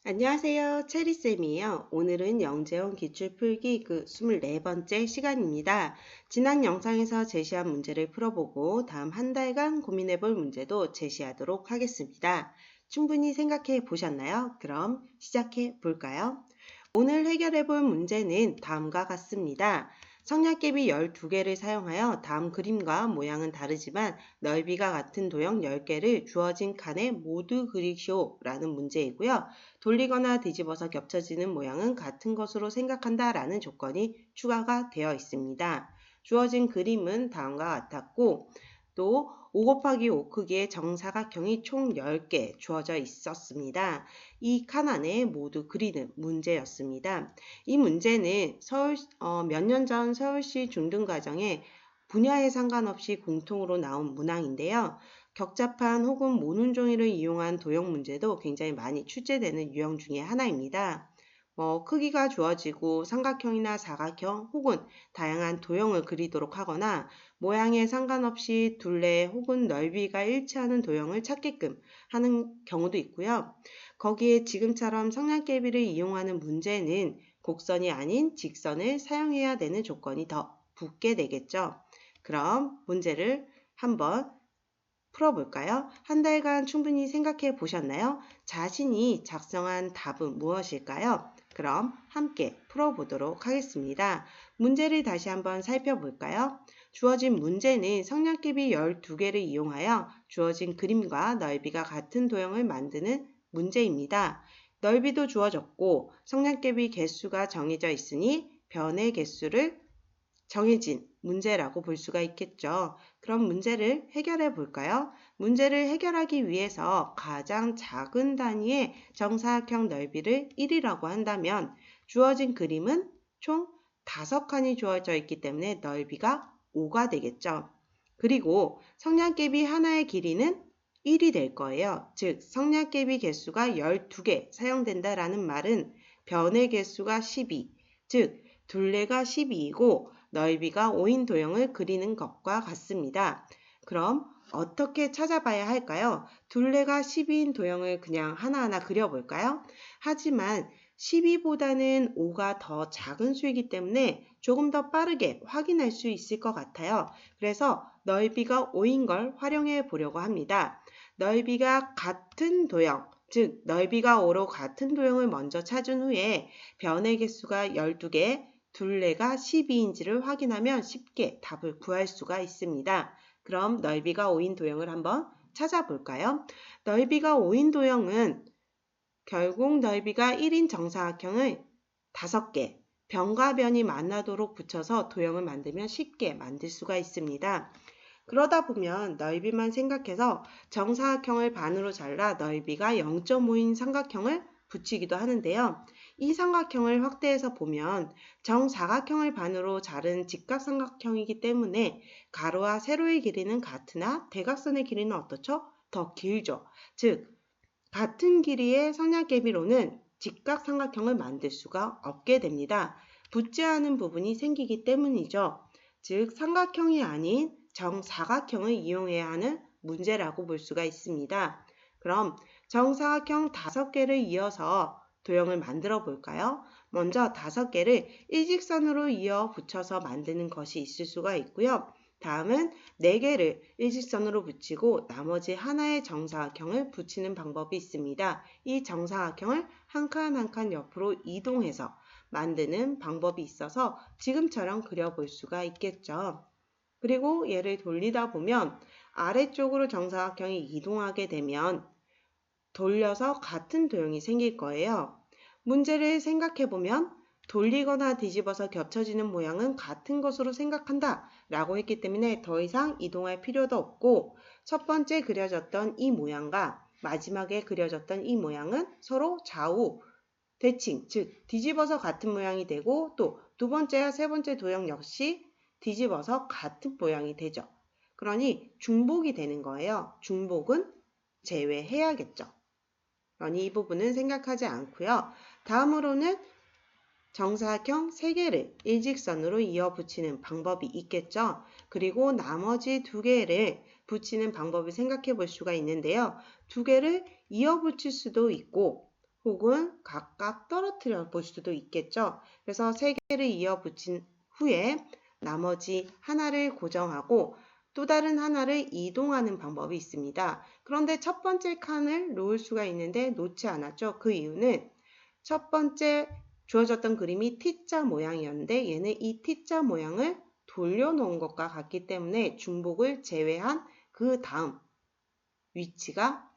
안녕하세요. 체리쌤이에요. 오늘은 영재원 기출풀기 24번째 시간입니다. 지난 영상에서 제시한 문제를 풀어보고 다음 한 달간 고민해볼 문제도 제시하도록 하겠습니다. 충분히 생각해 보셨나요? 그럼 시작해 볼까요? 오늘 해결해 볼 문제는 다음과 같습니다. 성냥개비 12개를 사용하여 다음 그림과 모양은 다르지만 넓이가 같은 도형 10개를 주어진 칸에 모두 그리시오 라는 문제이고요. 돌리거나 뒤집어서 겹쳐지는 모양은 같은 것으로 생각한다 라는 조건이 추가가 되어 있습니다. 주어진 그림은 다음과 같았고 또 5 곱하기 5 크기의 정사각형이 총 10개 주어져 있었습니다. 이 칸 안에 모두 그리는 문제였습니다. 이 문제는 몇 년 전 서울시 중등가정에 분야에 상관없이 공통으로 나온 문항인데요. 격자판 혹은 모눈종이를 이용한 도형 문제도 굉장히 많이 출제되는 유형 중에 하나입니다. 크기가 주어지고 삼각형이나 사각형 혹은 다양한 도형을 그리도록 하거나 모양에 상관없이 둘레 혹은 넓이가 일치하는 도형을 찾게끔 하는 경우도 있고요. 거기에 지금처럼 성냥개비를 이용하는 문제는 곡선이 아닌 직선을 사용해야 되는 조건이 더 붙게 되겠죠. 그럼 문제를 한번 풀어볼까요? 한 달간 충분히 생각해 보셨나요? 자신이 작성한 답은 무엇일까요? 그럼 함께 풀어보도록 하겠습니다. 문제를 다시 한번 살펴볼까요? 주어진 문제는 성냥개비 12개를 이용하여 주어진 그림과 넓이가 같은 도형을 만드는 문제입니다. 넓이도 주어졌고 성냥개비 개수가 정해져 있으니 변의 개수를 정해진 문제라고 볼 수가 있겠죠. 그럼 문제를 해결해 볼까요? 문제를 해결하기 위해서 가장 작은 단위의 정사각형 넓이를 1이라고 한다면 주어진 그림은 총 5칸이 주어져 있기 때문에 넓이가 5가 되겠죠. 그리고 성냥개비 하나의 길이는 1이 될 거예요. 즉 성냥개비 개수가 12개 사용된다라는 말은 변의 개수가 12, 즉 둘레가 12이고 넓이가 5인 도형을 그리는 것과 같습니다. 그럼 어떻게 찾아봐야 할까요? 둘레가 12인 도형을 그냥 하나하나 그려볼까요? 하지만 12보다는 5가 더 작은 수이기 때문에 조금 더 빠르게 확인할 수 있을 것 같아요. 그래서 넓이가 5인 걸 활용해 보려고 합니다. 넓이가 같은 도형, 즉 넓이가 5로 같은 도형을 먼저 찾은 후에 변의 개수가 12개, 둘레가 12인지를 확인하면 쉽게 답을 구할 수가 있습니다. 그럼 넓이가 5인 도형을 한번 찾아볼까요? 넓이가 5인 도형은 결국 넓이가 1인 정사각형을 5개, 변과 변이 만나도록 붙여서 도형을 만들면 쉽게 만들 수가 있습니다. 그러다 보면 넓이만 생각해서 정사각형을 반으로 잘라 넓이가 0.5인 삼각형을 붙이기도 하는데요. 이 삼각형을 확대해서 보면 정사각형을 반으로 자른 직각삼각형이기 때문에 가로와 세로의 길이는 같으나 대각선의 길이는 어떻죠? 더 길죠. 즉 같은 길이의 성냥개비로는 직각삼각형을 만들 수가 없게 됩니다. 붙지 않은 부분이 생기기 때문이죠. 즉 삼각형이 아닌 정사각형을 이용해야 하는 문제라고 볼 수가 있습니다. 그럼 정사각형 5개를 이어서 도형을 만들어 볼까요? 먼저 5개를 일직선으로 이어 붙여서 만드는 것이 있을 수가 있고요. 다음은 4개를 일직선으로 붙이고 나머지 하나의 정사각형을 붙이는 방법이 있습니다. 이 정사각형을 한 칸 한 칸 옆으로 이동해서 만드는 방법이 있어서 지금처럼 그려볼 수가 있겠죠. 그리고 얘를 돌리다 보면 아래쪽으로 정사각형이 이동하게 되면 돌려서 같은 도형이 생길 거예요. 문제를 생각해 보면 돌리거나 뒤집어서 겹쳐지는 모양은 같은 것으로 생각한다 라고 했기 때문에 더 이상 이동할 필요도 없고 첫 번째 그려졌던 이 모양과 마지막에 그려졌던 이 모양은 서로 좌우 대칭, 즉 뒤집어서 같은 모양이 되고 또 두 번째와 세 번째 도형 역시 뒤집어서 같은 모양이 되죠. 그러니 중복이 되는 거예요. 중복은 제외해야겠죠. 그러니 이 부분은 생각하지 않고요. 다음으로는 정사각형 3개를 일직선으로 이어 붙이는 방법이 있겠죠. 그리고 나머지 2개를 붙이는 방법을 생각해 볼 수가 있는데요. 2개를 이어 붙일 수도 있고 혹은 각각 떨어뜨려 볼 수도 있겠죠. 그래서 세 개를 이어 붙인 후에 나머지 하나를 고정하고 또 다른 하나를 이동하는 방법이 있습니다. 그런데 첫 번째 칸을 놓을 수가 있는데 놓지 않았죠. 그 이유는 첫 번째 주어졌던 그림이 T자 모양이었는데 얘는 이 T자 모양을 돌려놓은 것과 같기 때문에 중복을 제외한 그 다음 위치가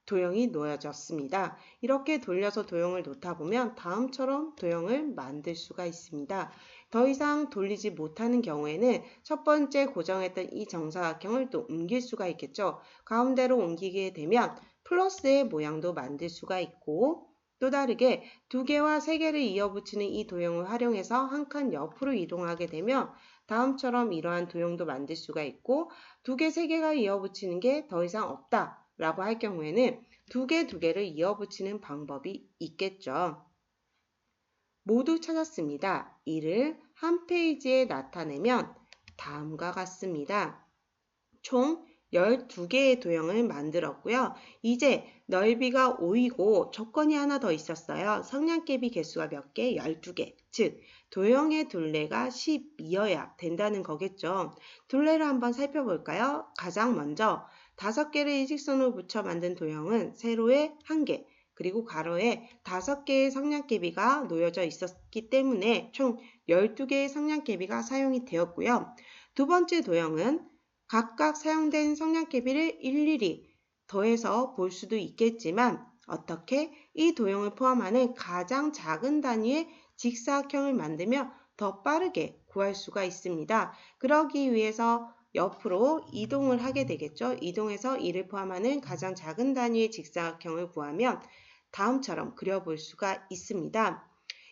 도형이 놓여졌습니다. 이렇게 돌려서 도형을 놓다 보면 다음처럼 도형을 만들 수가 있습니다. 더 이상 돌리지 못하는 경우에는 첫 번째 고정했던 이 정사각형을 또 옮길 수가 있겠죠. 가운데로 옮기게 되면 플러스의 모양도 만들 수가 있고 또 다르게 두 개와 세 개를 이어붙이는 이 도형을 활용해서 한 칸 옆으로 이동하게 되면 다음처럼 이러한 도형도 만들 수가 있고 두 개, 세 개가 이어붙이는 게 더 이상 없다. 라고 할 경우에는 두 개를 이어붙이는 방법이 있겠죠. 모두 찾았습니다. 이를 한 페이지에 나타내면 다음과 같습니다. 총 12개의 도형을 만들었고요. 이제 넓이가 5이고 조건이 하나 더 있었어요. 성냥개비 개수가 몇 개? 12개. 즉 도형의 둘레가 12여야 된다는 거겠죠. 둘레를 한번 살펴볼까요? 가장 먼저 5개를 일직선으로 붙여 만든 도형은 세로에 1개, 그리고 가로에 5개의 성냥개비가 놓여져 있었기 때문에 총 12개의 성냥개비가 사용이 되었고요. 두 번째 도형은 각각 사용된 성냥개비를 일일이 더해서 볼 수도 있겠지만 어떻게 이 도형을 포함하는 가장 작은 단위의 직사각형을 만들며 더 빠르게 구할 수가 있습니다. 그러기 위해서 옆으로 이동을 하게 되겠죠. 이동해서 이를 포함하는 가장 작은 단위의 직사각형을 구하면 다음처럼 그려볼 수가 있습니다.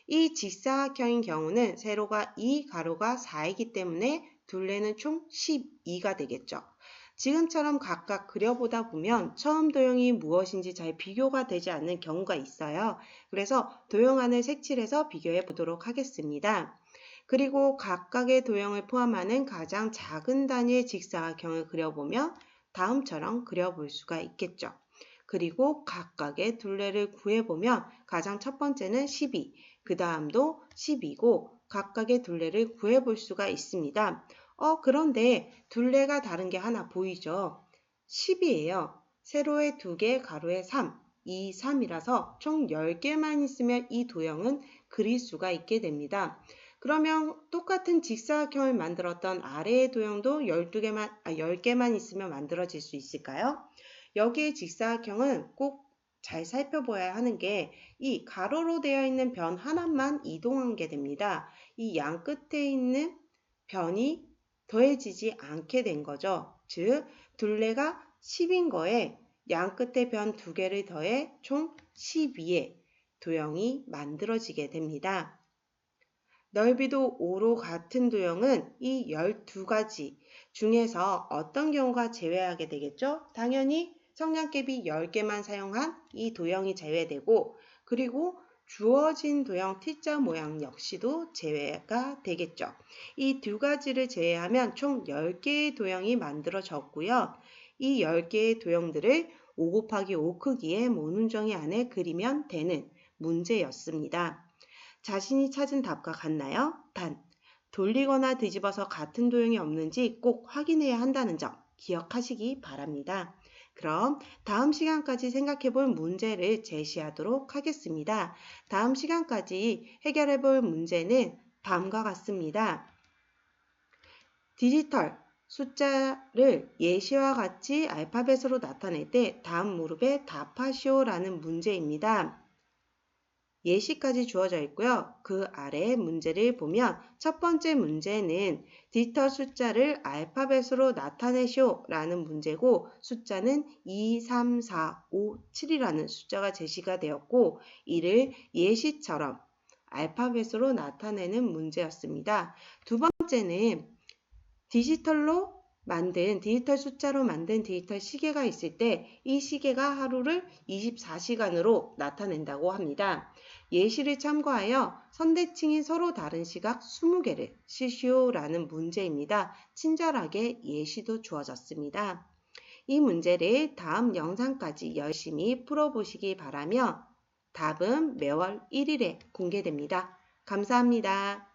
이 직사각형인 경우는 세로가 2, 가로가 4이기 때문에 둘레는 총 12가 되겠죠. 지금처럼 각각 그려보다 보면 처음 도형이 무엇인지 잘 비교가 되지 않는 경우가 있어요. 그래서 도형안을 색칠해서 비교해 보도록 하겠습니다. 그리고 각각의 도형을 포함하는 가장 작은 단위의 직사각형을 그려보면 다음처럼 그려볼 수가 있겠죠. 그리고 각각의 둘레를 구해보면 가장 첫 번째는 12, 그 다음도 10이고 각각의 둘레를 구해볼 수가 있습니다. 그런데 둘레가 다른 게 하나 보이죠? 10이에요. 세로에 2개, 가로에 3, 2, 3이라서 총 10개만 있으면 이 도형은 그릴 수가 있게 됩니다. 그러면 똑같은 직사각형을 만들었던 아래의 도형도 10개만 있으면 만들어질 수 있을까요? 여기의 직사각형은 꼭 잘 살펴봐야 하는 게 이 가로로 되어 있는 변 하나만 이동하게 됩니다. 이 양 끝에 있는 변이 더해지지 않게 된 거죠. 즉 둘레가 10인 거에 양 끝에 변 2개를 더해 총 12의 도형이 만들어지게 됩니다. 넓이도 5로 같은 도형은 이 12가지 중에서 어떤 경우가 제외하게 되겠죠? 당연히 성냥개비 10개만 사용한 이 도형이 제외되고 그리고 주어진 도형 T자 모양 역시도 제외가 되겠죠. 이 두 가지를 제외하면 총 10개의 도형이 만들어졌고요. 이 10개의 도형들을 5 곱하기 5 크기의 모눈종이 안에 그리면 되는 문제였습니다. 자신이 찾은 답과 같나요? 단, 돌리거나 뒤집어서 같은 도형이 없는지 꼭 확인해야 한다는 점 기억하시기 바랍니다. 그럼 다음 시간까지 생각해볼 문제를 제시하도록 하겠습니다. 다음 시간까지 해결해볼 문제는 다음과 같습니다. 디지털 숫자를 예시와 같이 알파벳으로 나타낼 때 다음 무릎에 답하시오라는 문제입니다. 예시까지 주어져 있고요. 그 아래 문제를 보면 첫 번째 문제는 디지털 숫자를 알파벳으로 나타내시오 라는 문제고 숫자는 2, 3, 4, 5, 7이라는 숫자가 제시가 되었고 이를 예시처럼 알파벳으로 나타내는 문제였습니다. 두 번째는 디지털 숫자로 만든 디지털 시계가 있을 때 이 시계가 하루를 24시간으로 나타낸다고 합니다. 예시를 참고하여 선대칭이 서로 다른 시각 20개를 쓰시오라는 문제입니다. 친절하게 예시도 주어졌습니다. 이 문제를 다음 영상까지 열심히 풀어보시기 바라며 답은 매월 1일에 공개됩니다. 감사합니다.